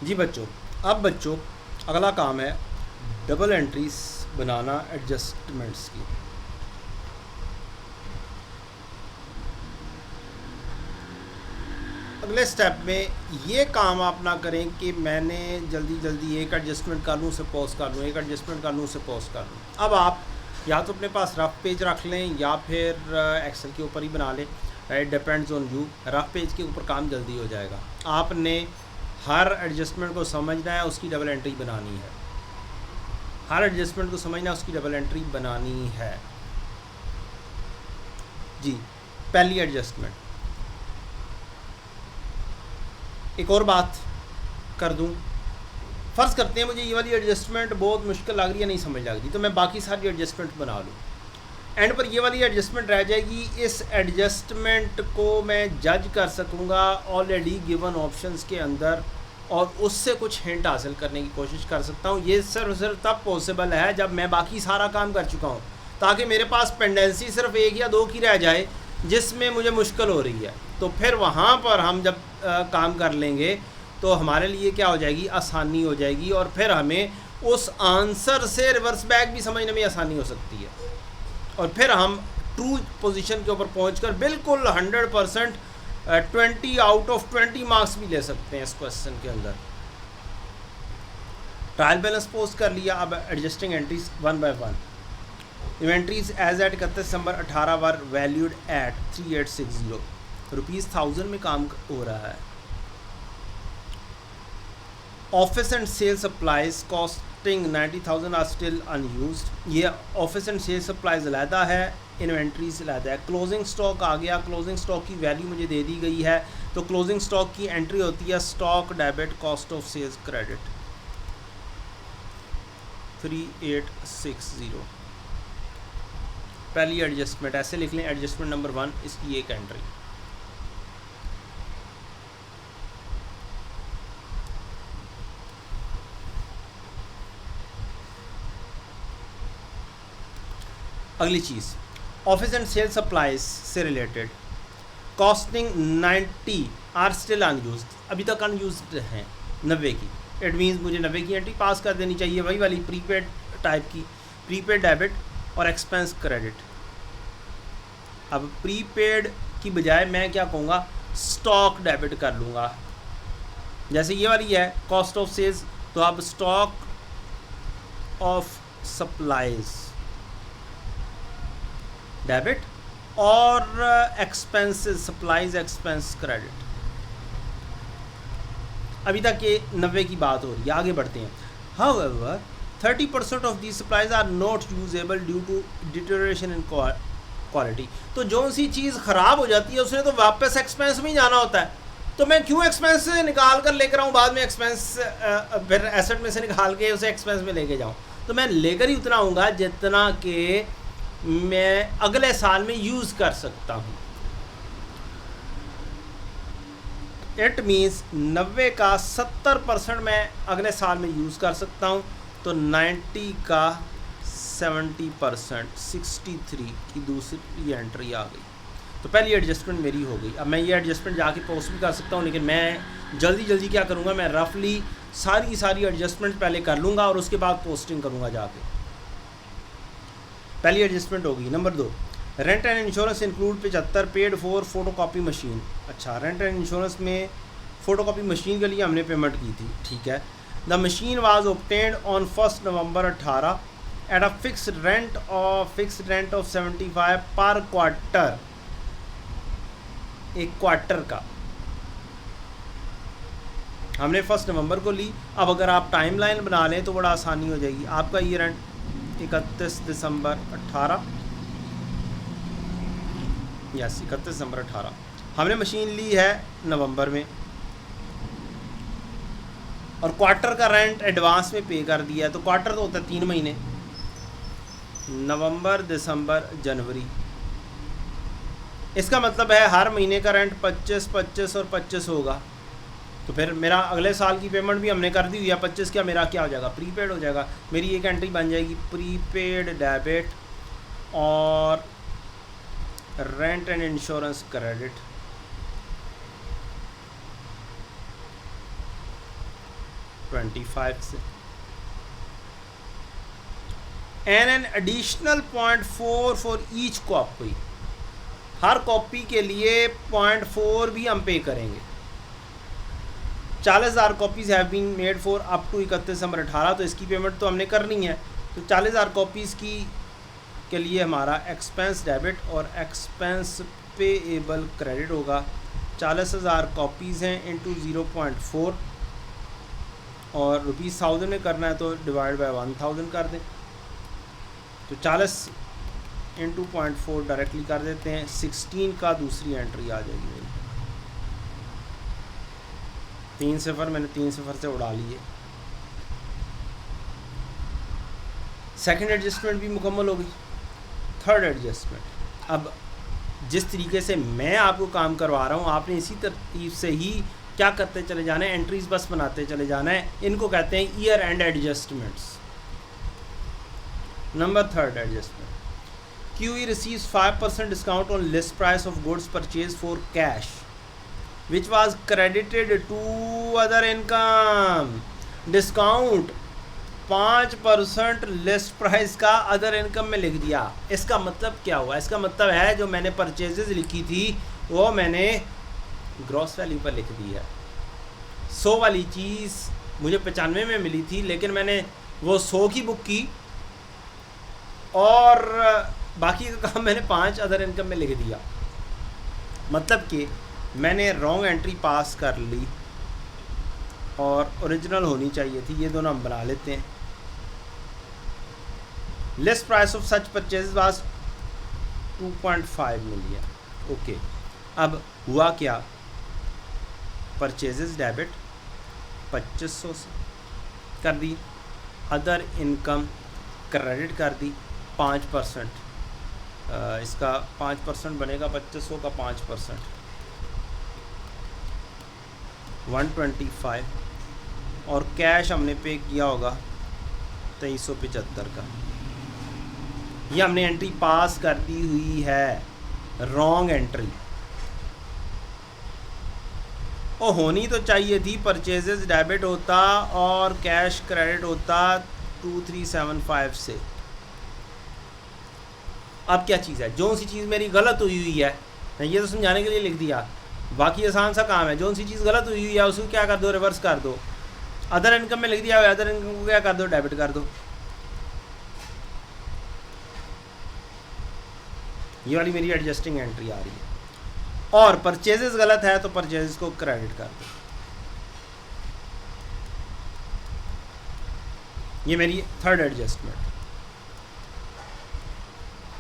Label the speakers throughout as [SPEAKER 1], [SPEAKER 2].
[SPEAKER 1] जी बच्चों, अब बच्चों अगला काम है डबल एंट्रीज बनाना एडजस्टमेंट्स की। अगले स्टेप में ये काम आप ना करें कि मैंने जल्दी जल्दी एक एडजस्टमेंट कर लूँ, सपोज कर लूँ, एक एडजस्टमेंट कर लूँ, सपोज कर लूँ। अब आप या तो अपने पास रफ पेज रख लें या फिर एक्सेल के ऊपर ही बना लें। It depends on you. Rough page के ऊपर काम जल्दी हो जाएगा। आपने हर एडजस्टमेंट को समझना है, उसकी डबल एंट्री बनानी है। हर एडजस्टमेंट को समझना, उसकी डबल एंट्री बनानी है। जी, पहली एडजस्टमेंट। एक और बात कर दूं, फ़र्ज़ करते हैं मुझे ये वाली एडजस्टमेंट बहुत मुश्किल लग रही है, नहीं समझ लग रही, तो मैं बाकी सारी एडजस्टमेंट बना लूँ। एंड पर ये वाली एडजस्टमेंट रह जाएगी। इस एडजस्टमेंट को मैं जज कर सकूँगा ऑलरेडी गिवन ऑप्शंस के अंदर और उससे कुछ हिंट हासिल करने की कोशिश कर सकता हूँ। ये सिर्फ तब पॉसिबल है जब मैं बाकी सारा काम कर चुका हूँ, ताकि मेरे पास पेंडेंसी सिर्फ एक या दो की रह जाए जिसमें मुझे मुश्किल हो रही है। तो फिर वहाँ पर हम जब काम कर लेंगे तो हमारे लिए क्या हो जाएगी, आसानी हो जाएगी, और फिर हमें उस आंसर से रिवर्स बैक भी समझने में आसानी हो सकती है, और फिर हम ट्रू पोजीशन के ऊपर पहुंचकर बिल्कुल 100% 20 आउट ऑफ 20 मार्क्स भी ले सकते हैं इस क्वेश्चन के अंदर। ट्रायल बैलेंस पोस्ट कर लिया। अब adjusting entries one by one. Inventories as at 31 December 18 were valued at 3860 ₹1000 में काम हो रहा है। Office and sale supplies costing 90,000 are still unused. ये ऑफिस एंड सेल सप्लाईज अलहदा है, इन्वेंट्रीज अलहदा है। क्लोजिंग स्टॉक आ गया। क्लोजिंग स्टॉक की वैल्यू मुझे दे दी गई है, तो क्लोजिंग स्टॉक की एंट्री होती है stock debit cost of sales credit 3860। पहली एडजस्टमेंट ऐसे लिख लें, एडजस्टमेंट नंबर 1, इसकी एक एंट्री। अगली चीज़, ऑफिस एंड सेल सप्लाईज से related costing 90 are still unused, अभी तक अनयूज्ड हैं 90 की। इट मीन्स मुझे 90 की एंट्री पास कर देनी चाहिए, वही वाली प्रीपेड टाइप की, प्रीपेड डेबिट और एक्सपेंस क्रेडिट। अब प्रीपेड की बजाय मैं क्या कहूँगा, स्टॉक डेबिट कर लूँगा। जैसे ये वाली है कॉस्ट ऑफ सेल्स, तो अब स्टॉक ऑफ सप्लाईज डेबिट और एक्सपेंसेस सप्लाईज एक्सपेंस क्रेडिट। अभी तक ये 90 की बात हो रही है, आगे बढ़ते हैं। However 30% of the supplies are not usable due to deterioration in quality. तो जो सी चीज़ ख़राब हो जाती है उसने तो वापस एक्सपेंस में ही जाना होता है, तो मैं क्यों एक्सपेंस से निकाल कर लेकर आऊँ, बाद में एक्सपेंस फिर एसेट में से निकाल के उसे एक्सपेंस में लेके जाऊँ। तो मैं लेकर ही उतना आऊँगा जितना कि मैं अगले साल में यूज़ कर सकता हूँ। इट मीन्स 90 का 70% मैं अगले साल में यूज़ कर सकता हूँ, तो 90 का 70% 63 की दूसरी एंट्री आ गई। तो पहली एडजस्टमेंट मेरी हो गई। अब मैं ये एडजस्टमेंट जाके पोस्ट भी कर सकता हूँ, लेकिन मैं जल्दी जल्दी क्या करूँगा, मैं रफली सारी एडजस्टमेंट पहले कर लूँगा और उसके बाद पोस्टिंग करूँगा जाके। पहली एडजस्टमेंट होगी। Number 2, rent and insurance include 75 paid for photocopy machine. अच्छा, रेंट एंड इंश्योरेंस में फ़ोटोकॉपी मशीन के लिए हमने पेमेंट की थी, ठीक है। The machine was obtained on 1 November 18 at a fixed rent of 75 पर क्वार्टर, एक क्वार्टर का हमने 1 नवंबर को ली। अब अगर आप टाइमलाइन बना लें तो बड़ा आसानी हो जाएगी। आपका ये रेंट 31 दिसंबर 18, यस 31 दिसंबर 18, हमने मशीन ली है नवंबर में, और क्वार्टर का रेंट एडवांस में पे कर दिया है। तो क्वार्टर तो होता है 3 महीने, नवंबर दिसंबर जनवरी। इसका मतलब है हर महीने का रेंट 25 25 और 25 होगा। तो फिर मेरा अगले साल की पेमेंट भी हमने कर दी हुई है। 25 का मेरा क्या हो जाएगा, प्रीपेड हो जाएगा। मेरी एक एंट्री बन जाएगी प्रीपेड डेबिट और रेंट एंड इंश्योरेंस क्रेडिट। 25 से, and an additional 0.4 for each copy, हर कॉपी के लिए 0.4 भी हम पे करेंगे। 40,000 copies have been made for up to 31 December 18, तो इसकी पेमेंट तो हमने करनी है। तो 40,000 कॉपीज़ की के लिए हमारा एक्सपेंस डेबिट और एक्सपेंस पेएबल क्रेडिट होगा। 40,000 कॉपीज़ हैं इंटू 0.4, और ₹1000 में करना है तो डिवाइड बाय 1000 कर दें। तो 40 इंटू 0.4 डायरेक्टली कर देते हैं। 16 का दूसरी एंट्री आ जाएगी मेरी। 3 सिफर मैंने 3 सिफर से उड़ा लिए। सेकंड एडजस्टमेंट भी मुकम्मल हो गई। थर्ड एडजस्टमेंट, अब जिस तरीके से मैं आपको काम करवा रहा हूँ आपने इसी तरतीब से ही क्या करते चले जाना है, एंट्रीज बस बनाते चले जाना है। इनको कहते हैं year and adjustments. Number third adjustment, QE receives 5% discount on list price of goods purchased for cash which was credited to other income। Discount 5% list price का अदर इनकम में लिख दिया। इसका मतलब क्या हुआ? इसका मतलब है जो मैंने परचेजेस लिखी थी वो मैंने ग्रॉस वैल्यू पर लिख दी है। 100 वाली चीज़ मुझे 95 में मिली थी, लेकिन मैंने वो 100 की बुक की और बाकी का काम मैंने 5 अदर इनकम में लिख दिया। मतलब कि मैंने रॉन्ग एंट्री पास कर ली और ओरिजिनल होनी चाहिए थी। ये दोनों हम बना लेते हैं। List price of such purchase was 2.5 million. Okay, अब हुआ क्या? परचेजेस डेबिट 2500 से कर दी, अदर इनकम क्रेडिट कर दी 5%। इसका 5% बनेगा 2500 का 5%, 125, और कैश हमने पे किया होगा 2375 का। ये हमने एंट्री पास कर दी हुई है, रॉन्ग एंट्री। और होनी तो चाहिए थी, परचेजेस डेबिट होता और कैश क्रेडिट होता 2375 से। अब क्या चीज़ है? जो सी चीज़ मेरी गलत हुई है, ये तो समझाने के लिए लिख दिया, बाकी आसान सा काम है। जो सी चीज़ गलत हुई है उसको क्या कर दो, रिवर्स कर दो। अदर इनकम में लिख दिया, अदर इनकम को क्या कर दो, डेबिट कर दो। ये वाली मेरी एडजस्टिंग एंट्री आ रही है। और परचेजेस गलत है तो परचेजेस को क्रेडिट कर दो। ये मेरी थर्ड एडजस्टमेंट।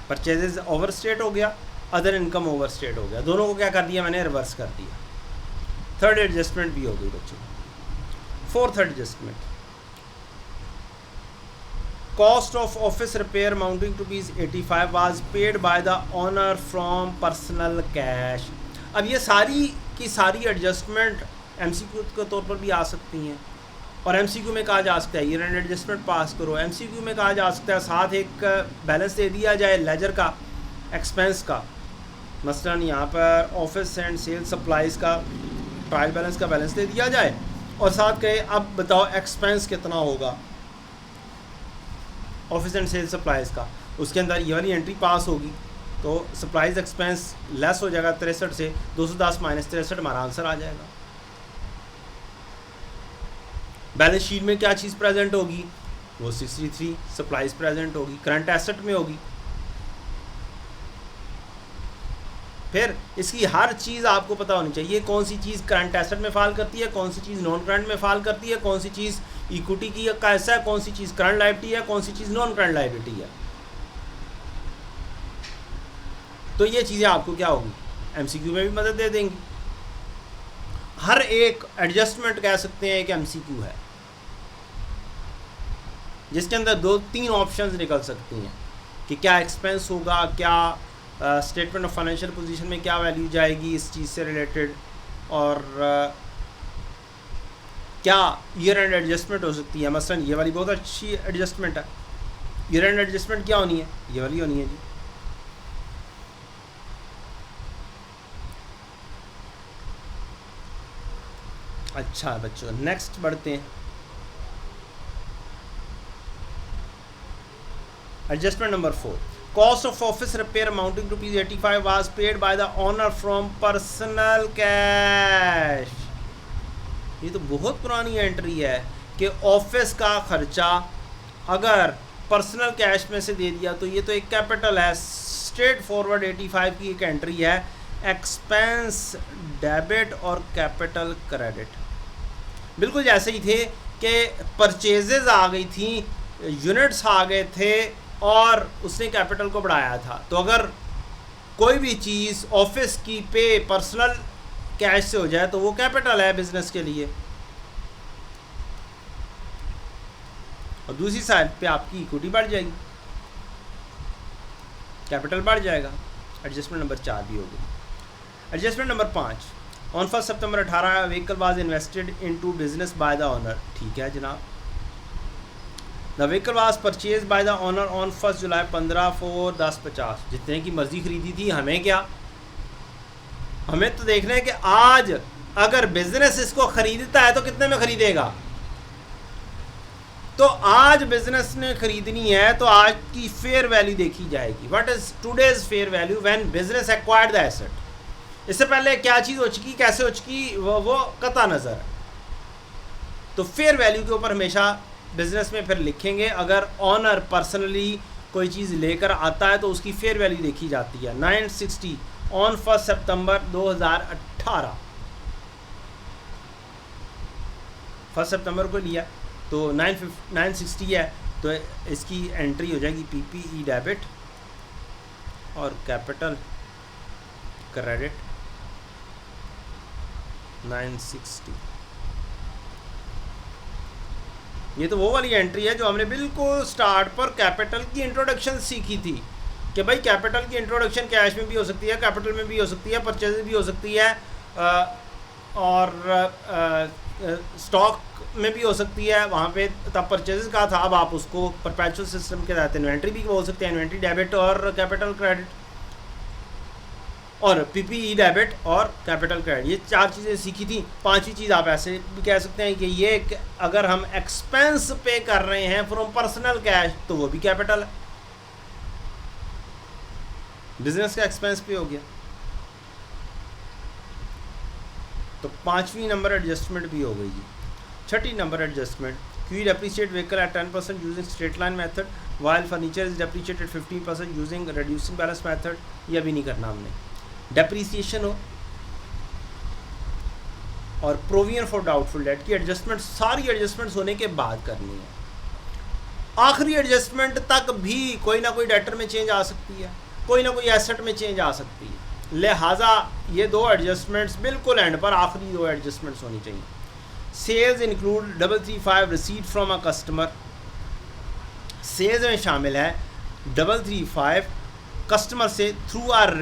[SPEAKER 1] परचेजेस ओवरस्टेट हो गया, अदर इनकम ओवरस्टेट हो गया, दोनों को क्या कर दिया मैंने, रिवर्स कर दिया। थर्ड एडजस्टमेंट भी हो गई बच्चों। Fourth adjustment, cost of office repair amounting to ₹85 was paid by the owner from personal cash. अब ये सारी की सारी एडजस्टमेंट MCQ के तौर पर भी आ सकती हैं, और MCQ में कहा जा सकता है ईयर एंड एडजस्टमेंट पास करो। MCQ में कहा जा सकता है साथ एक बैलेंस दे दिया जाए लेजर का, एक्सपेंस का। मसलन यहाँ पर ऑफिस एंड सेल सप्लाईज़ का ट्रायल बैलेंस का बैलेंस दे दिया जाए, और साथ कहे अब बताओ एक्सपेंस कितना होगा ऑफिस एंड सेल सप्लाईज़ का। उसके अंदर ये वाली एंट्री पास होगी तो सप्लाईज एक्सपेंस लेस हो जाएगा 63 से, 210 माइनस 63 हमारा आंसर आ जाएगा। बैलेंस शीट में क्या चीज़ प्रेजेंट होगी, वो 63 सप्लाईज प्रेजेंट होगी, करंट एसेट में होगी। फिर इसकी हर चीज़ आपको पता होनी चाहिए, कौन सी चीज़ करंट एसेट में फाल करती है, कौन सी चीज़ नॉन करंट में फाल करती है, कौन सी चीज़ इक्विटी की का हिस्सा है, कौन सी चीज़ करंट लायबिलिटी है, कौन सी चीज़ नॉन करंट लायबिलिटी है। तो ये चीज़ें आपको क्या होगी, MCQ में भी मदद दे देंगी। हर एक एडजस्टमेंट कह सकते हैं एक MCQ है, जिसके अंदर 2-3 ऑप्शंस निकल सकती हैं कि क्या एक्सपेंस होगा, क्या स्टेटमेंट ऑफ फाइनेंशियल पोजीशन में क्या वैल्यू जाएगी इस चीज़ से रिलेटेड, और क्या ईयर एंड एडजस्टमेंट हो सकती है। मसलन ये वाली बहुत अच्छी एडजस्टमेंट है। ईयर एंड एडजस्टमेंट क्या होनी है, ये वाली होनी है जी। अच्छा बच्चों, नेक्स्ट बढ़ते हैं। Adjustment number 4, cost of office repair amounting ₹85 was paid by the owner from personal cash. ये तो बहुत पुरानी एंट्री है कि ऑफिस का खर्चा अगर पर्सनल कैश में से दे दिया तो ये तो एक कैपिटल है, स्ट्रेट फॉरवर्ड 85 की एक एंट्री है, एक्सपेंस डेबिट और कैपिटल क्रेडिट। बिल्कुल जैसे ही थे कि परचेजेज आ गई थी, यूनिट्स आ गए थे और उसने कैपिटल को बढ़ाया था। तो अगर कोई भी चीज़ ऑफिस की पे पर्सनल कैश से हो जाए तो वो कैपिटल है बिजनेस के लिए, और दूसरी साइड पे आपकी इक्विटी बढ़ जाएगी, कैपिटल बढ़ जाएगा। एडजस्टमेंट नंबर 4 भी हो गई। Adjustment number 5, on 1 September 18 vehicle was invested into business by the owner. ठीक है जनाब। The vehicle was purchase by the owner on 1 जुलाई 15/4/1050। जितने की मर्जी खरीदी थी, हमें क्या, हमें तो देखना है कि आज अगर बिजनेस इसको खरीदता है तो कितने में खरीदेगा। तो आज बिजनेस ने खरीदनी है तो आज की फेयर वैल्यू देखी जाएगी। What is today's fair value when business acquired the asset. इससे पहले क्या चीज़ हो चुकी, कैसे हो चुकी, वो कता नज़र है। तो फेयर वैल्यू के ऊपर हमेशा बिजनेस में फिर लिखेंगे। अगर ऑनर पर्सनली कोई चीज़ लेकर आता है तो उसकी फेयर वैल्यू देखी जाती है। 960 ऑन 1 सितंबर 2018, 1 सितंबर को लिया तो 960 है, तो इसकी एंट्री हो जाएगी PPE डेबिट और कैपिटल क्रेडिट 960। ये तो वो वाली एंट्री है जो हमने बिल्कुल स्टार्ट पर कैपिटल की इंट्रोडक्शन सीखी थी कि भाई कैपिटल की इंट्रोडक्शन कैश में भी हो सकती है, कैपिटल में भी हो सकती है, परचेज भी हो सकती है, और स्टॉक में भी हो सकती है। वहाँ पे तब परचेज का था, अब आप उसको परपेचुअल सिस्टम के तहत इन्वेंट्री भी हो सकती है, इन्वेंट्री डेबिट और कैपिटल क्रेडिट, और PPE डेबिट और कैपिटल क्रेडिट। ये 4 चीज़ें सीखी थी। 5वीं चीज़ आप ऐसे भी कह सकते हैं कि ये अगर हम एक्सपेंस पे कर रहे हैं फ्रॉम पर्सनल कैश तो वो भी कैपिटल है, बिजनेस का एक्सपेंस पे हो गया। तो 5वीं नंबर एडजस्टमेंट भी हो गई जी। 6ठी number adjustment, Q depreciate vehicle at 10% using straight line method while furniture is depreciated 15% using reducing balance method. ये भी नहीं करना हमने। डेप्रीसिएशन हो और प्रोविजन फॉर डाउटफुल डेट की एडजस्टमेंट सारी एडजस्टमेंट्स होने के बाद करनी है। आखिरी एडजस्टमेंट तक भी कोई ना कोई डेटर में चेंज आ सकती है, कोई ना कोई एसेट में चेंज आ सकती है। लिहाजा ये 2 एडजस्टमेंट्स बिल्कुल एंड पर, आखिरी 2 एडजस्टमेंट्स होनी चाहिए। Sales include 335 receipt from a customer. Sales में शामिल है 335 कस्टमर से through are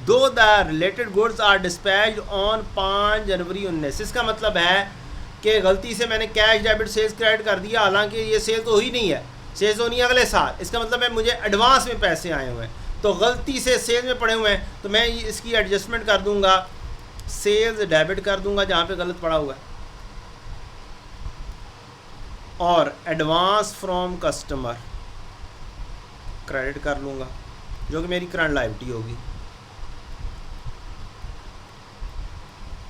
[SPEAKER 1] though the related goods are dispatched on 5 January 19। इसका मतलब है कि गलती से मैंने कैश डेबिट सेल्स क्रेडिट कर दिया, हालांकि ये सेल तो हुई नहीं है, सेल्स होनी है अगले साल। इसका मतलब है मुझे एडवांस में पैसे आए हुए हैं, तो गलती से सेल्स में पड़े हुए हैं तो मैं इसकी एडजस्टमेंट कर दूंगा, सेल्स डेबिट कर दूंगा जहाँ पे गलत पड़ा हुआ है, और एडवांस फ्रॉम कस्टमर क्रेडिट कर लूँगा जो कि मेरी करंट लायबिलिटी होगी।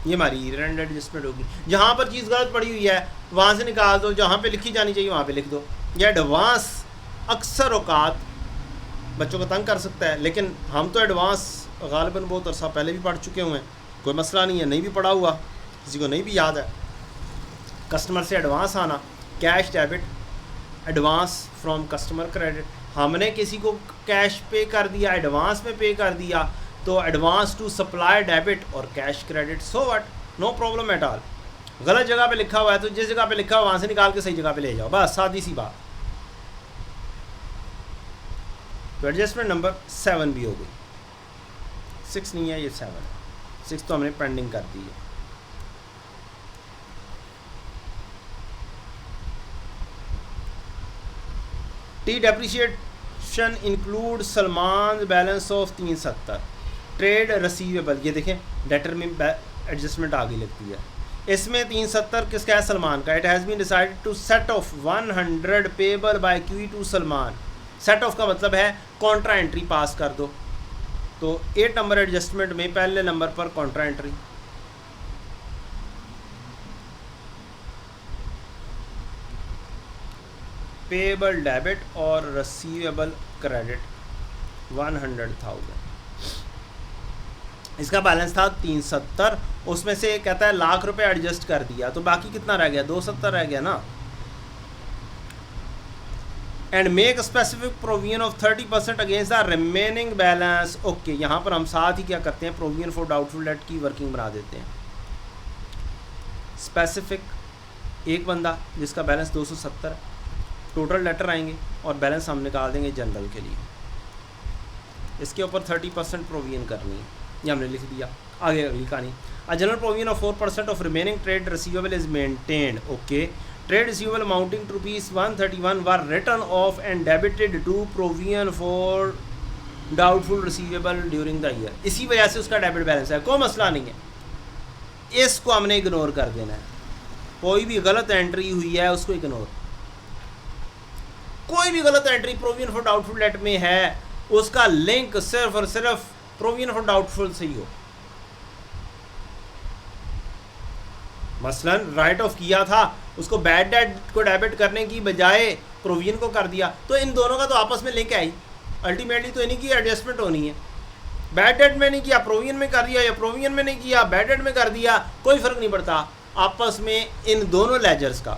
[SPEAKER 1] ये हमारी ईयर एंड एडजस्टमेंट होगी। जहाँ पर चीज़ गलत पड़ी हुई है वहाँ से निकाल दो, जहाँ पे लिखी जानी चाहिए वहाँ पे लिख दो। यह एडवांस अक्सर औकात बच्चों को तंग कर सकता है, लेकिन हम तो एडवांस गालिबन बहुत अरसा पहले भी पढ़ चुके हुए हैं, कोई मसला नहीं है। नहीं भी पढ़ा हुआ, किसी को नहीं भी याद है, कस्टमर से एडवांस आना, cash debit, advance from customer credit. हमने किसी को कैश पे कर दिया, एडवांस में पे कर दिया, तो एडवांस टू सप्लाई डेबिट और cash credit. So what, no problem at all. गलत जगह पे लिखा हुआ है तो जिस जगह पे लिखा हुआ वहाँ से निकाल के सही जगह पे ले जाओ, बस सादी सी बात। तो एडजस्टमेंट नंबर 7 भी हो गई, 6 नहीं है, ये 7 है। 6 तो हमने पेंडिंग कर दी है। T depreciation include Salman balance of 370 trade receivable. ये देखें डेटर में एडजस्टमेंट आगे लगती है। इसमें 370 किसका है? सलमान का। It has been decided to set off 100 payable by Q to Salman set off का मतलब है कॉन्ट्रा एंट्री पास कर दो। तो 8 नंबर एडजस्टमेंट में पहले नंबर पर कॉन्ट्रा एंट्री, पेएबल डेबिट और रिसीवेबल क्रेडिट 100,000। इसका बैलेंस था 370, उसमें से कहता है लाख रुपए एडजस्ट कर दिया, तो बाकी कितना रह गया, 270 रह गया ना। And make specific provision of 30% against the remaining balance. Okay, यहाँ पर हम साथ ही क्या करते हैं, प्रोविजन फॉर डाउटफुल डेट की वर्किंग बना देते हैं। स्पेसिफिक एक बंदा जिसका बैलेंस 270 है, टोटल लेटर आएंगे और बैलेंस हम निकाल देंगे जनरल के लिए। इसके ऊपर 30% प्रोविजन करनी है, ये हमने लिख दिया। आगे अगली कहानी, a general provision of 4% of remaining trade receivable is maintained. Okay, trade receivable amounting to ₹131 were written off and debited to provision for doubtful receivable during the year. इसी वजह से उसका डेबिट बैलेंस है, कोई मसला नहीं है, इसको हमने इग्नोर कर देना है। कोई भी गलत एंट्री हुई है उसको इग्नोर, कोई भी गलत entry provision for doubtful debt में है उसका लिंक सिर्फ और सिर्फ प्रोविजन फॉर डाउटफुल से ही हो। मसलन राइट ऑफ किया था, उसको बैड डेट को डेबिट करने की बजाय प्रोविजन को कर दिया, तो इन दोनों का तो आपस में लिंक है ही, अल्टीमेटली तो इन्हीं की एडजस्टमेंट होनी है। बैड डेट में नहीं किया, प्रोविजन में कर दिया, या प्रोविजन में नहीं किया, बैड डेट में कर दिया, कोई फर्क नहीं पड़ता आपस में इन दोनों लेजर्स का।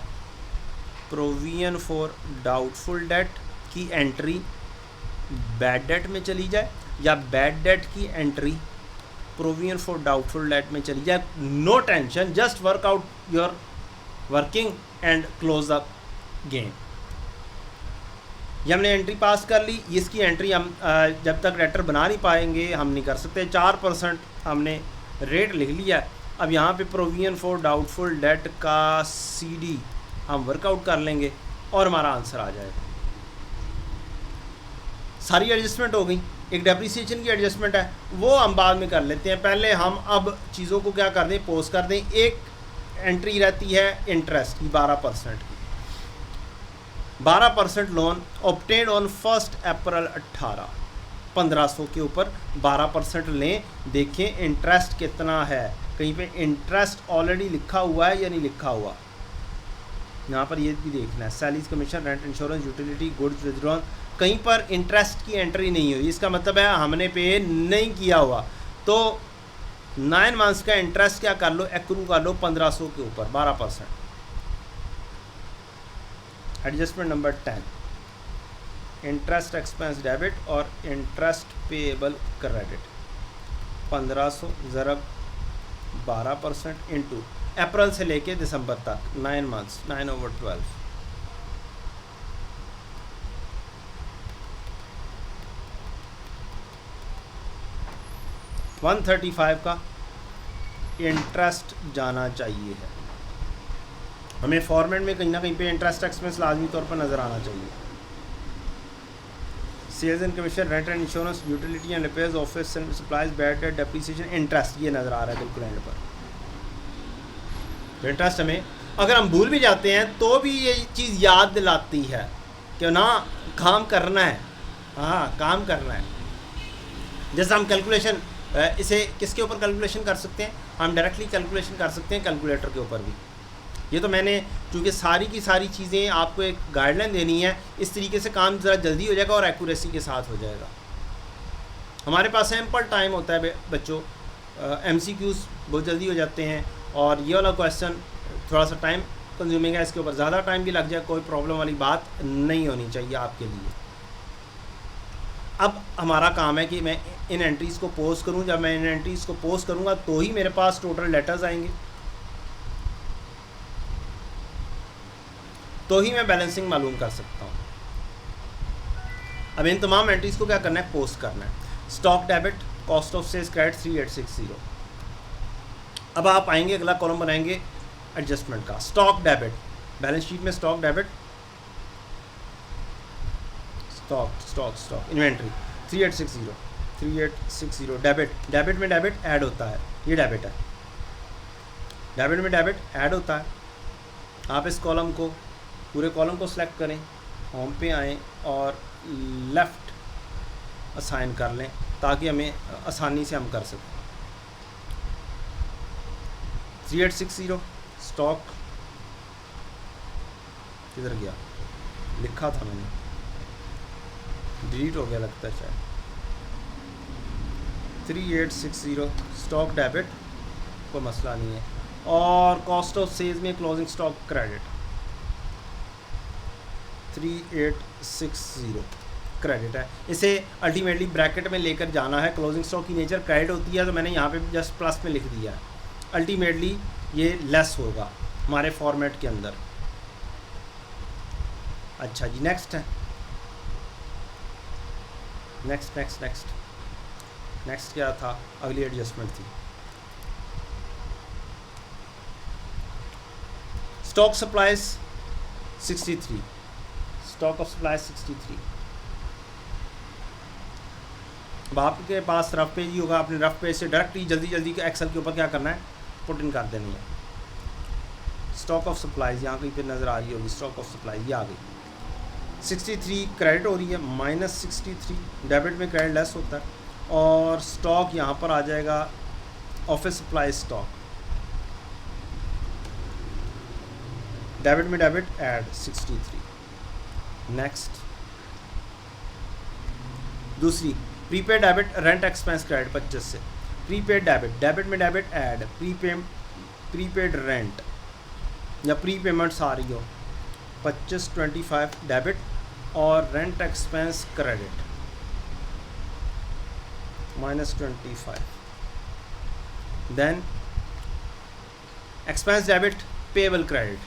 [SPEAKER 1] प्रोविजन फॉर डाउटफुल डेट की एंट्री बैड डेट में चली जाए या बैड डेट की entry provision for doubtful debt में चली जाए, no tension, just work out your working and close the game. ये हमने एंट्री पास कर ली, इसकी एंट्री हम जब तक लेटर बना नहीं पाएंगे हम नहीं कर सकते। 4% हमने रेट लिख लिया। अब यहाँ पे प्रोविजन फॉर डाउटफुल डेट का CD हम वर्कआउट कर लेंगे और हमारा आंसर आ जाएगा। सारी एडजस्टमेंट हो गई। एक डेप्रिसिएशन की एडजस्टमेंट है, वो हम बाद में कर लेते हैं। पहले हम अब चीज़ों को क्या कर दें, पोस्ट कर दें। एक एंट्री रहती है इंटरेस्ट की 12% की, 12% लोन ऑब्टेन्ड ऑन 1 अप्रैल 18, 1500 के ऊपर 12% लें। देखें इंटरेस्ट कितना है, कहीं पे इंटरेस्ट ऑलरेडी लिखा हुआ है या नहीं लिखा हुआ, यहाँ पर ये भी देखना है। Salaries, commission, rent, insurance, utility, goods withdrawn, कहीं पर इंटरेस्ट की एंट्री नहीं हुई, इसका मतलब है हमने पे नहीं किया हुआ। तो 9 मंथ्स का इंटरेस्ट क्या कर लो, एक्रू कर लो 1500 के ऊपर 12%। Adjustment number 10, interest expense debit और इंटरेस्ट पेएबल क्रेडिट 1500 ज़रब 12% इंटू अप्रैल से लेके दिसंबर तक 9 मंथ्स, 9/12, 135 का इंटरेस्ट जाना चाहिए है। हमें फॉर्मेट में कहीं ना कहीं पे इंटरेस्ट एक्सपेंस लाजमी तौर पर नज़र आना चाहिए। Sales and commission, rent and insurance, utility and repairs, office and supplies, bad debt, depreciation, interest, ये नज़र आ रहा है बिल्कुल एंड पर। तो इंटरेस्ट हमें अगर हम भूल भी जाते हैं तो भी ये चीज़ याद दिलाती है कि ना काम करना है, हाँ काम करना है। जैसे हम कैलकुलेशन इसे किसके ऊपर कैलकुलेशन कर सकते हैं, हम डायरेक्टली कैलकुलेशन कर सकते हैं कैलकुलेटर के ऊपर भी। ये तो मैंने चूँकि सारी की सारी चीज़ें आपको एक गाइडलाइन देनी है, इस तरीके से काम ज़रा जल्दी हो जाएगा और एक्यूरेसी के साथ हो जाएगा। हमारे पास एम्पल टाइम होता है बच्चों, MCQs बहुत जल्दी हो जाते हैं और ये वाला क्वेश्चन थोड़ा सा टाइम कंज्यूमिंग है, इसके ऊपर ज़्यादा टाइम भी लग जाए कोई प्रॉब्लम वाली बात नहीं होनी चाहिए आपके लिए। अब हमारा काम है कि मैं इन एंट्रीज़ को पोस्ट करूं। जब मैं इन एंट्रीज़ को पोस्ट करूंगा तो ही मेरे पास टोटल लेटर्स आएंगे, तो ही मैं बैलेंसिंग मालूम कर सकता हूं। अब इन तमाम एंट्रीज़ को क्या करना है, पोस्ट करना है। Stock debit, cost of sales credit 3860। अब आप आएंगे, अगला कॉलम बनाएंगे एडजस्टमेंट का। स्टॉक डेबिट, बैलेंस शीट में stock debit, stock inventory 3860 debit में डेबिट ऐड होता है, ये डेबिट है, डेबिट में डेबिट ऐड होता है। आप इस कॉलम को, पूरे कॉलम को सिलेक्ट करें, होम पे आएँ और लेफ़्ट असाइन कर लें ताकि हमें आसानी से हम कर सकें। 3860 स्टॉक किधर गया, लिखा था मैंने, डिलीट हो गया लगता है शायद। 3860 स्टॉक डेबिट, कोई मसला नहीं है। और कॉस्ट ऑफ सेल्स में क्लोजिंग स्टॉक क्रेडिट 3860 क्रेडिट है। इसे अल्टीमेटली ब्रैकेट में लेकर जाना है। क्लोजिंग स्टॉक की नेचर क्रेडिट होती है, तो मैंने यहाँ पे जस्ट प्लस में लिख दिया है। अल्टीमेटली ये लेस होगा हमारे फॉर्मेट के अंदर। अच्छा जी, नेक्स्ट है, नेक्स्ट क्या था, अगली एडजस्टमेंट थी stock supplies 63, stock of supplies 63। अब आपके पास रफ पेज ही होगा, अपने रफ पेज से डायरेक्टली जल्दी एक्सेल के ऊपर क्या करना है, पुट इन कर देनी है। स्टॉक ऑफ सप्लाईज यहाँ कहीं पे नज़र आ रही होगी, स्टॉक ऑफ सप्लाईज ये आ गई। 63 क्रेडिट हो रही है, -63 डेबिट में क्रेडिट लेस होता है। और स्टॉक यहाँ पर आ जाएगा ऑफिस सप्लाई स्टॉक, डेबिट में डेबिट ऐड 63। नेक्स्ट दूसरी prepaid debit rent expense credit 25 से। प्रीपेड डेबिट में डेबिट ऐड प्रीपेड रेंट या प्री पेमेंट्स आ रही हो 25 डेबिट और rent expense credit -25। Then expense debit payable credit,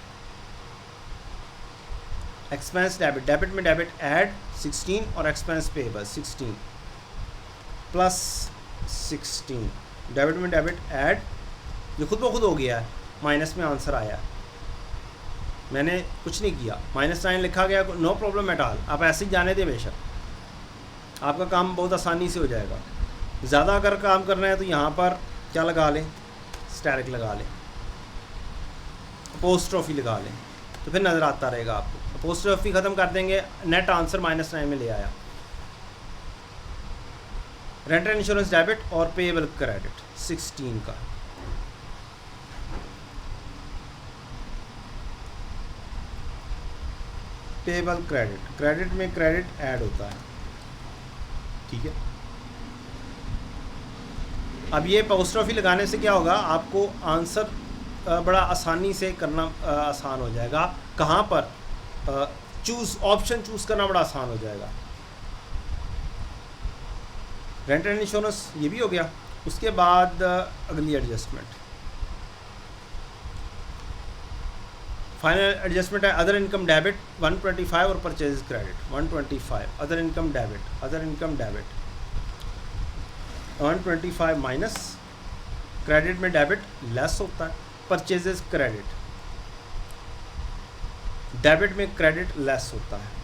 [SPEAKER 1] expense debit में डेबिट ऐड 16 और एक्सपेंस पेएबल 16 प्लस 16 डेबिट में डेबिट ऐड, जो खुद ब खुद हो गया है, माइनस में आंसर आया, मैंने कुछ नहीं किया, -9 लिखा गया, नो प्रॉब्लम एट ऑल। आप ऐसे ही जाने दें, बेशक आपका काम बहुत आसानी से हो जाएगा। ज़्यादा अगर काम करना है तो यहाँ पर क्या लगा लें, स्टैरिक लगा लें, अपोस्ट्रोफी लगा लें, तो फिर नज़र आता रहेगा आपको। अपोस्ट्रोफी ख़त्म कर देंगे, नेट आंसर -9 में ले आया। रेंट एंड इंश्योरेंस डेबिट और पेएबल क्रेडिट 16 का। पेएबल क्रेडिट में क्रेडिट ऐड होता है, ठीक है। अब ये अपोस्ट्रोफी लगाने से क्या होगा, आपको आंसर बड़ा आसानी से करना आसान हो जाएगा। कहाँ पर ऑप्शन चूज़ करना बड़ा आसान हो जाएगा। रेंट एंड इंश्योरेंस ये भी हो गया। उसके बाद अगली एडजस्टमेंट, फाइनल एडजस्टमेंट है अदर इनकम डेबिट 125 और purchase credit 125। Other income debit 125 minus credit में डेबिट लेस होता है, परचेजेस क्रेडिट, डेबिट में क्रेडिट लेस होता है।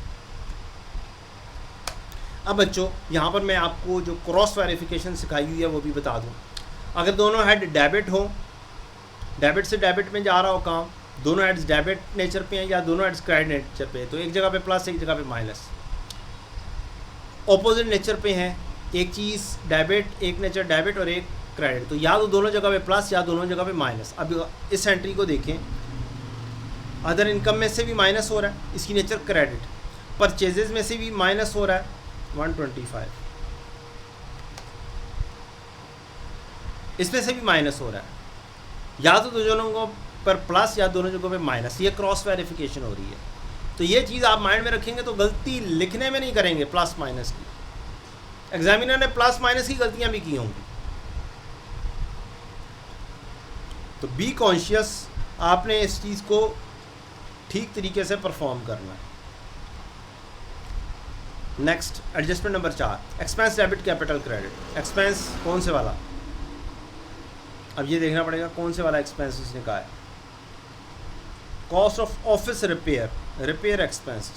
[SPEAKER 1] अब बच्चों यहाँ पर मैं आपको जो क्रॉस वेरिफिकेशन सिखाई हुई है वो भी बता दूँ। अगर दोनों हेड डेबिट हो, डेबिट से डेबिट में जा रहा हो काम, दोनों हेड्स डेबिट नेचर पे हैं या दोनों हेड्स क्रेडिट नेचर पे है, तो एक जगह पे प्लस एक जगह पे माइनस। ऑपोजिट नेचर पे हैं, एक चीज़ डेबिट, एक नेचर डेबिट और एक क्रेडिट, तो या तो दोनों जगह पे प्लस या दोनों जगह पे माइनस। अब इस एंट्री को देखें, अदर इनकम में से भी माइनस हो रहा है, इसकी नेचर क्रेडिट। परचेजेस में से भी माइनस हो रहा है 125, इसमें से भी माइनस हो रहा है, या तो दोनों जगहों पर प्लस या दोनों जगहों पे माइनस। ये क्रॉस वेरिफिकेशन हो रही है। तो ये चीज़ आप माइंड में रखेंगे तो गलती लिखने में नहीं करेंगे प्लस माइनस की। एग्जामिनर ने प्लस माइनस की गलतियां भी की होंगी, तो बी कॉन्शियस, आपने इस चीज़ को ठीक तरीके से परफॉर्म करना है। Next adjustment number 4, expense debit capital credit. Expense कौन से वाला, अब ये देखना पड़ेगा कौन से वाला एक्सपेंस उसने कहा है। Cost of office repair expense,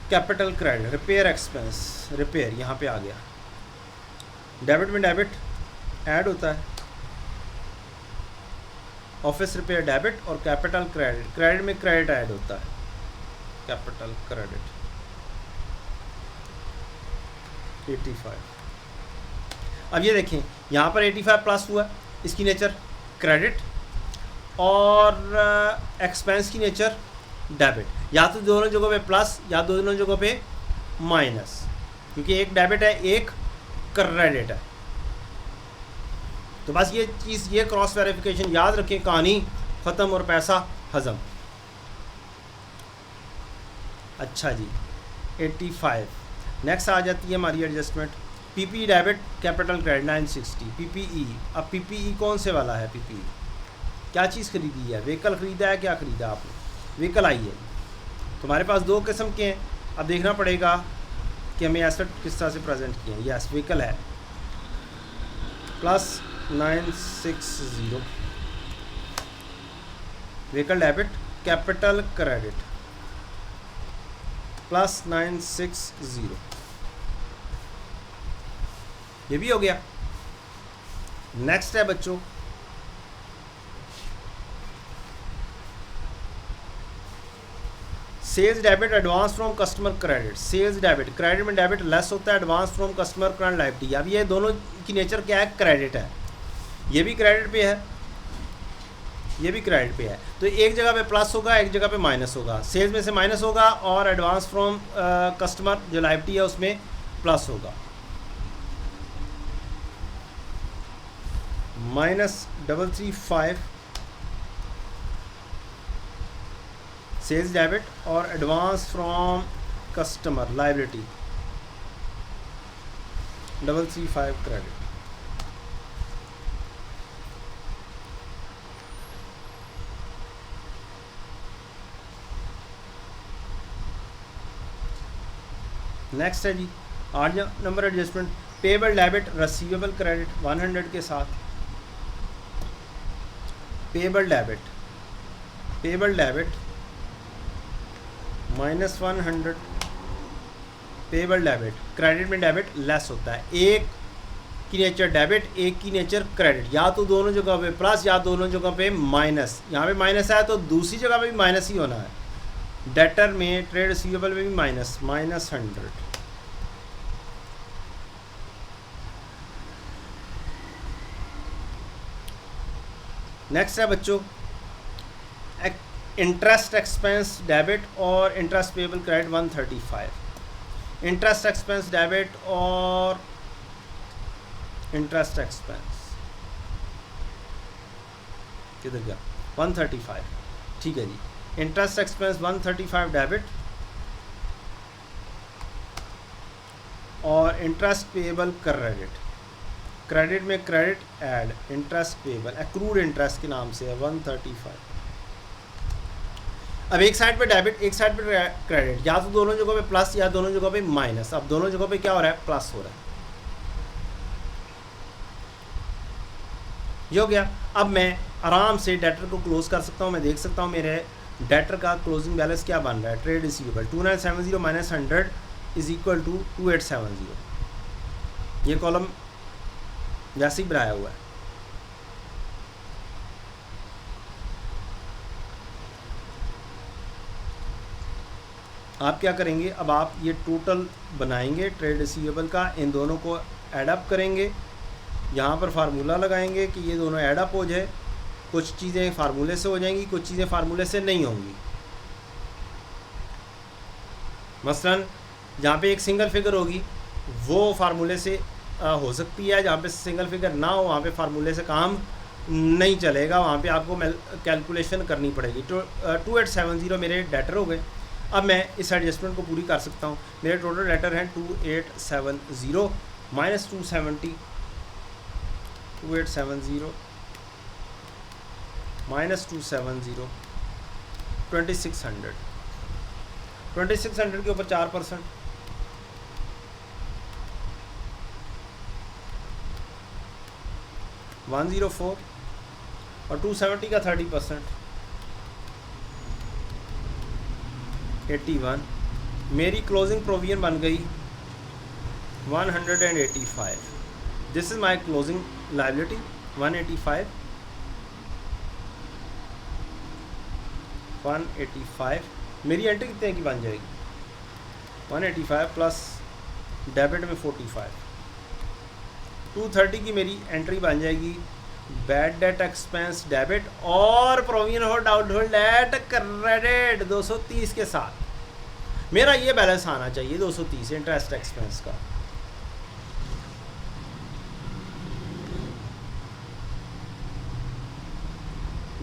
[SPEAKER 1] capital credit, repair expense, repair यहाँ पे आ गया, डेबिट में डेबिट ऐड होता है, ऑफिस रिपेयर डेबिट और कैपिटल क्रेडिट, क्रेडिट में क्रेडिट ऐड होता है, कैपिटल क्रेडिट 85। अब ये देखें यहाँ पर 85 प्लस हुआ, इसकी नेचर क्रेडिट और एक्सपेंस की नेचर डेबिट, या तो दोनों जगहों पे प्लस या दोनों जगहों पे माइनस, क्योंकि एक डेबिट है एक क्रेडिट है। तो बस ये चीज़, ये क्रॉस वेरिफिकेशन याद रखें, कहानी ख़त्म और पैसा हजम। अच्छा जी 85। नेक्स्ट आ जाती है हमारी adjustment, PP debit capital credit 960। PPE, अब पीपीई कौन से वाला है? पीपीई क्या चीज़ खरीदी है? व्हीकल ख़रीदा है, क्या ख़रीदा आपने? व्हीकल आई है। तुम्हारे पास दो किस्म के हैं, अब देखना पड़ेगा कि हमें एसेट किस तरह से प्रेजेंट किए हैं। यस व्हीकल है, plus 960 vehicle debit capital credit plus 960, ये भी हो गया। नेक्स्ट है बच्चों sales debit advance from customer credit. Sales debit, credit में डेबिट लेस होता है, advance from customer current liability. अब ये दोनों की नेचर क्या है? क्रेडिट है, ये भी क्रेडिट पे है, ये भी क्रेडिट पे है। तो एक जगह पे प्लस होगा, एक जगह पे माइनस होगा। सेल्स में से माइनस होगा और एडवांस फ्रॉम कस्टमर जो लायबिलिटी है उसमें प्लस होगा। -335 सेल्स डेबिट और advance from customer liability 335 credit. Next है जी 8 number adjustment, payable debit receivable credit 100 के साथ। Payable debit -100 payable debit, credit में डेबिट लेस होता है। एक की नेचर डेबिट, एक की नेचर क्रेडिट, या तो दोनों जगह पे प्लस या दोनों जगह पे माइनस। यहाँ पे माइनस है तो दूसरी जगह पे भी माइनस ही होना है। डेटर में ट्रेड रिसीवेबल में भी -100। नेक्स्ट है बच्चों इंटरेस्ट एक्सपेंस डेबिट और interest payable credit 135। Interest expense debit और इंटरेस्ट एक्सपेंस किधर गया? 135, ठीक है जी। इंटरेस्ट एक्सपेंस 135 डेबिट और इंटरेस्ट पेबल क्रेडिट, क्रेडिट में credit add, interest payable accrued interest के नाम से है 135। अब एक साइड पे डेबिट एक साइड पे क्रेडिट, या तो दोनों जगहों पे प्लस या दोनों जगहों पे माइनस। अब दोनों जगहों पे क्या हो रहा है? प्लस हो रहा है। ये हो गया। अब मैं आराम से डेटर को क्लोज कर सकता हूँ। मैं देख सकता हूँ मेरे डेटर का क्लोजिंग बैलेंस क्या बन रहा है। Trade receivable 2970 - 100 = 2870। ये कॉलम जैसे ही बनाया हुआ है। आप क्या करेंगे? अब आप ये टोटल बनाएंगे ट्रेड रिसीवेबल का, इन दोनों को एडअप करेंगे, यहाँ पर फार्मूला लगाएंगे कि ये दोनों एडअप हो जाए। कुछ चीज़ें फार्मूले से हो जाएंगी, कुछ चीज़ें फार्मूले से नहीं होंगी। मसलन जहाँ पे एक सिंगल फिगर होगी वो फार्मूले से हो सकती है, जहाँ पे सिंगल फिगर ना हो वहाँ पे फार्मूले से काम नहीं चलेगा, वहाँ पे आपको कैलकुलेशन करनी पड़ेगी। तो 2870 मेरे डेटर हो गए। अब मैं इस एडजस्टमेंट को पूरी कर सकता हूँ। मेरे टोटल डेटर हैं 2870 -270 2870 -270 2600 2600 के ऊपर 4% 104 और 270 का 30% 81। मेरी क्लोजिंग प्रोविजन बन गई 185। This is my closing liability 185। 185, मेरी एंट्री कितने की बन जाएगी? 185 प्लस डेबिट में 45, 230 की मेरी एंट्री बन जाएगी। बैड डेट एक्सपेंस डेबिट और provision for doubtful debt credit 230 के साथ मेरा ये बैलेंस आना चाहिए 230 इंटरेस्ट एक्सपेंस का।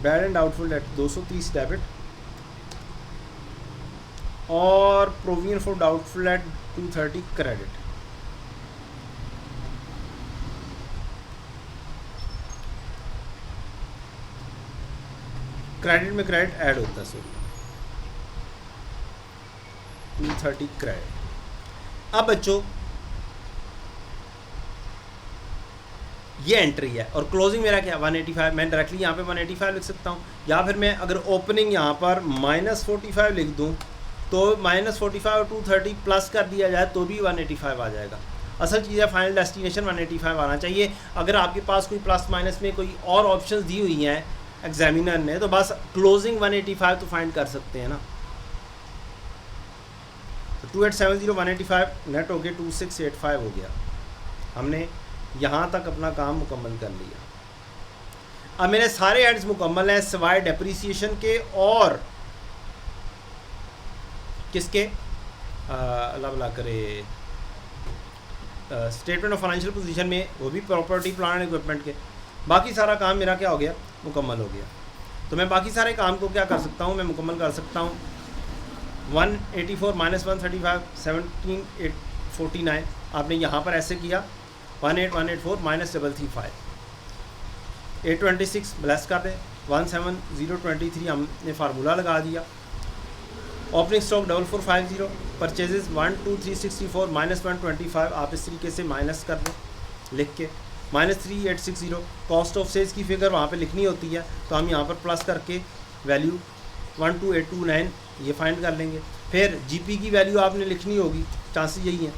[SPEAKER 1] Bad and doubtful debt 230 debit और provision for doubtful debt 230 credit. क्रेडिट में क्रेडिट ऐड होता है, सॉरी 230 क्रेडिट। अब बच्चों ये एंट्री है और क्लोजिंग मेरा क्या 185, मैं डायरेक्टली यहाँ पे 185 लिख सकता हूँ, या फिर मैं अगर ओपनिंग यहाँ पर -45 लिख दूँ तो -45 और 230 प्लस कर दिया जाए तो भी 185 आ जाएगा। असल चीज़ है फाइनल डेस्टिनेशन 185 आना चाहिए। अगर आपके पास कोई प्लस माइनस में कोई और ऑप्शंस दी हुई हैं एग्जामिनर ने तो बस क्लोजिंग 185 तो फाइंड कर सकते हैं ना। तो 2870 185 नेट हो गया 2685 हो गया। हमने यहाँ तक अपना काम मुकम्मल कर लिया। अब मेरे सारे एड्स मुकम्मल हैं सिवाय डेप्रीसिएशन के और किसके, अल्लाह भला करे, स्टेटमेंट ऑफ फाइनेंशियल पोजीशन में, वो भी प्रॉपर्टी प्लान एंड इक्विपमेंट के। बाकी सारा काम मेरा क्या हो गया, मुकम्मल हो गया। तो मैं बाकी सारे काम को क्या कर सकता हूँ, मैं मुकम्मल कर सकता हूँ। 184 -135 17849 आपने यहाँ पर ऐसे किया, 18184 -335 826 ब्लेस कर दें, 17023 हमने फार्मूला लगा दिया। ओपनिंग स्टॉक 4450, परचेजेस 12364 -125 आप इस तरीके से माइनस कर दें लिख के, -3860 कॉस्ट ऑफ सेल्स की फिगर वहाँ पे लिखनी होती है तो हम यहाँ पर प्लस करके वैल्यू 12829 ये फाइंड कर लेंगे। फिर जीपी की वैल्यू आपने लिखनी होगी, चांसेस यही हैं,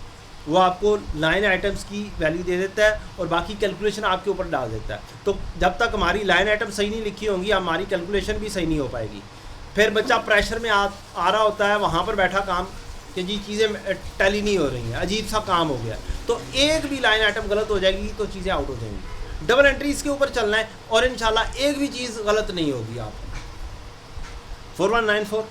[SPEAKER 1] वो आपको लाइन आइटम्स की वैल्यू दे देता है और बाकी कैलकुलेशन आपके ऊपर डाल देता है। तो जब तक हमारी लाइन आइटम सही नहीं लिखी होंगी हमारी कैलकुलेशन भी सही नहीं हो पाएगी। फिर बच्चा प्रेशर में आ रहा होता है, वहाँ पर बैठा काम कि जी चीज़ें टैली नहीं हो रही हैं, अजीब सा काम हो गया, तो एक भी लाइन आइटम गलत हो जाएगी तो चीज़ें आउट हो जाएंगी। डबल एंट्रीज के ऊपर चलना है और इंशाल्लाह एक भी चीज़ गलत नहीं होगी। आप 4194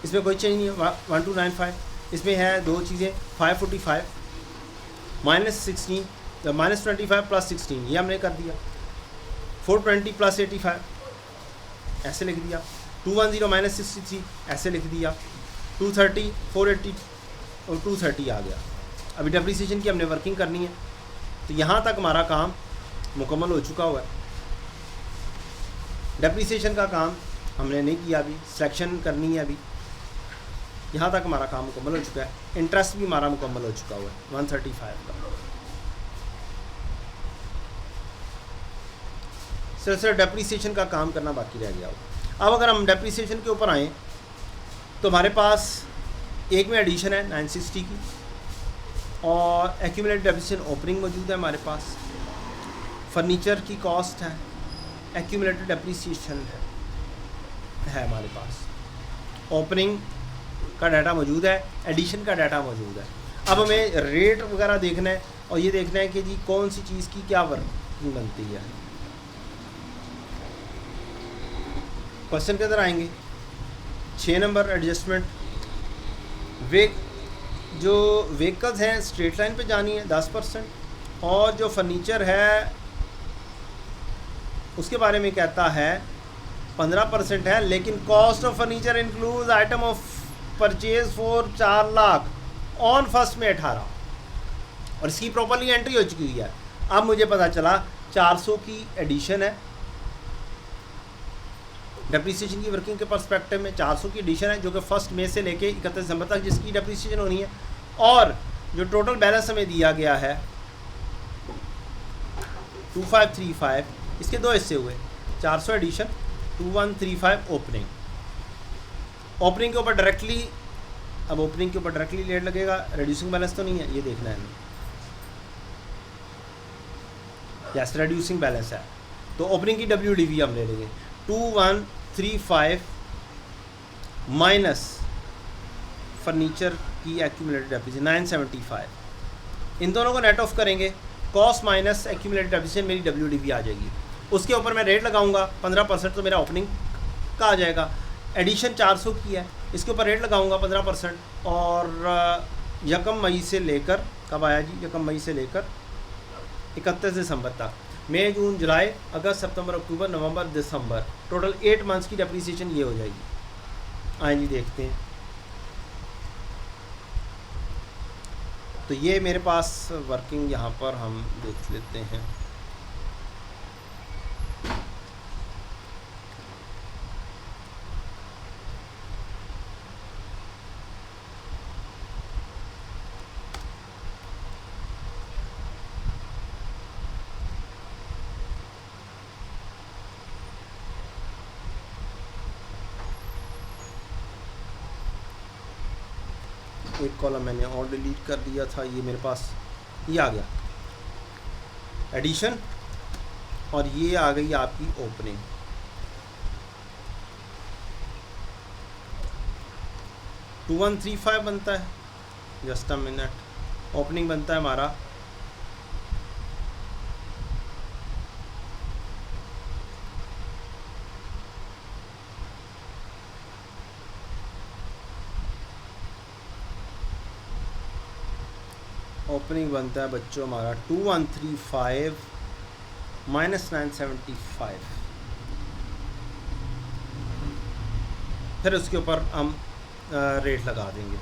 [SPEAKER 1] इसमें कोई चेंज नहीं है, 1295 इसमें है दो चीज़ें, 545 -16 -25 + 16 ये हमने कर दिया, 420 + 85 ऐसे लिख दिया, 210 -63 ऐसे लिख दिया, 230 480 और 230 आ गया। अभी डेप्रीसिएशन की हमने वर्किंग करनी है, तो यहाँ तक हमारा काम मुकम्मल हो चुका हुआ है। डेप्रीसिएशन का काम हमने नहीं किया, अभी सिलेक्शन करनी है, अभी यहाँ तक हमारा काम मुकम्मल हो चुका है। इंटरेस्ट भी हमारा मुकम्मल हो चुका हुआ है 135 का। सिर्फ डेप्रीसिएशन का काम करना बाकी रह गया होगा। अब अगर हम डेप्रीसिएशन के ऊपर आएँ तो हमारे पास एक में एडिशन है 960 की और एक्यूमुलेटेड डेप्रीसिएशन ओपनिंग मौजूद है हमारे पास, फर्नीचर की कॉस्ट है, एक्यूमुलेटेड डेप्रीसिएशन है हमारे पास, ओपनिंग का डाटा मौजूद है, एडिशन का डाटा मौजूद है। अब हमें रेट वगैरह देखना है और ये देखना है कि जी कौन सी चीज़ की क्या वर्किंग बनती है। क्वेश्चन के अंदर आएंगे 6 नंबर एडजस्टमेंट। जो व्हीकल्स हैं स्ट्रेट लाइन पे जानी है 10%, और जो फर्नीचर है उसके बारे में कहता है 15% है, लेकिन cost of furniture include item of purchase for 4 lakh on first में 18 और इसकी प्रॉपरली एंट्री हो चुकी है। अब मुझे पता चला 400 की एडिशन है, डेप्रीसिएशन की वर्किंग के पर्सपेक्टिव में 400 की एडिशन है जो कि 1 मई से लेके 31 दिसंबर तक जिसकी डेप्रीसिएशन होनी है, और जो टोटल बैलेंस हमें दिया गया है 2535, इसके दो हिस्से हुए, 400 एडिशन, 2135 ओपनिंग। ओपनिंग के ऊपर डायरेक्टली, अब ओपनिंग के ऊपर डायरेक्टली रेट लगेगा, रिड्यूसिंग बैलेंस तो नहीं है, ये देखना है। यस, रिड्यूसिंग बैलेंस है, तो ओपनिंग की WDV हम ले लेंगे 2135 माइनस फर्नीचर की एक्यूमुलेटेड डेप्रिसिएशन 975, इन दोनों को नेट ऑफ करेंगे, कॉस्ट माइनस एक्यूमुलेटेड डेप्रिसिएशन मेरी WDV आ जाएगी। उसके ऊपर मैं रेट लगाऊंगा 15%, तो मेरा ओपनिंग का आ जाएगा। एडिशन 400 की है, इसके ऊपर रेट लगाऊंगा 15%, और यकम मई से लेकर, कब आया जी, यकम मई से लेकर 31 दिसंबर तक, मई जून जुलाई अगस्त सितंबर अक्टूबर नवंबर दिसंबर, टोटल 8 मंथ्स की डेप्रिसिएशन ये हो जाएगी। आए जी देखते हैं। तो ये मेरे पास वर्किंग यहाँ पर हम देख लेते हैं। एक कॉलम मैंने और डिलीट कर दिया था, ये मेरे पास ये आ गया एडिशन, और ये आ गई आपकी ओपनिंग। टू 2135 बनता है, जस्ट अ मिनट, ओपनिंग बनता है हमारा ओपनिंग बनता है बच्चों हमारा 2135 माइनस 975, फिर उसके ऊपर हम रेट लगा देंगे।